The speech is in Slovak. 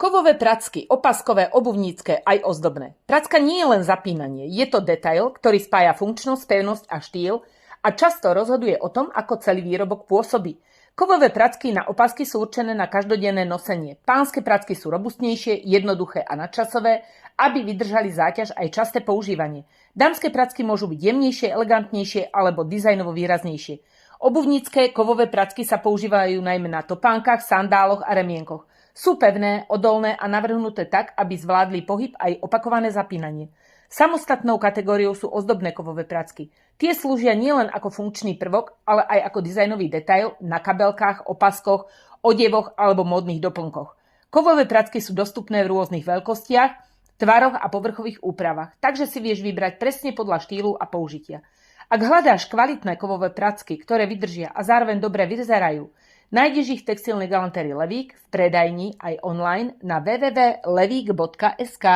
Kovové pracky, opaskové, obuvnícke aj ozdobné. Pracka nie je len zapínanie, je to detail, ktorý spája funkčnosť, pevnosť a štýl a často rozhoduje o tom, ako celý výrobok pôsobí. Kovové pracky na opasky sú určené na každodenné nosenie. Pánske pracky sú robustnejšie, jednoduché a nadčasové, aby vydržali záťaž aj časté používanie. Dámske pracky môžu byť jemnejšie, elegantnejšie alebo dizajnovo výraznejšie. Obuvnícke kovové pracky sa používajú najmä na topánkach, sandáloch a remienkoch. Sú pevné, odolné a navrhnuté tak, aby zvládli pohyb aj opakované zapínanie. Samostatnou kategóriou sú ozdobné kovové pracky. Tie slúžia nielen ako funkčný prvok, ale aj ako dizajnový detail na kabelkách, opaskoch, odevoch alebo módnych doplnkoch. Kovové pracky sú dostupné v rôznych veľkostiach, tvaroch a povrchových úpravách, takže si vieš vybrať presne podľa štýlu a použitia. Ak hľadáš kvalitné kovové pracky, ktoré vydržia a zároveň dobre vyzerajú, nájdeš ich v textilnej galantérii Levík, v predajni aj online na www.levík.sk.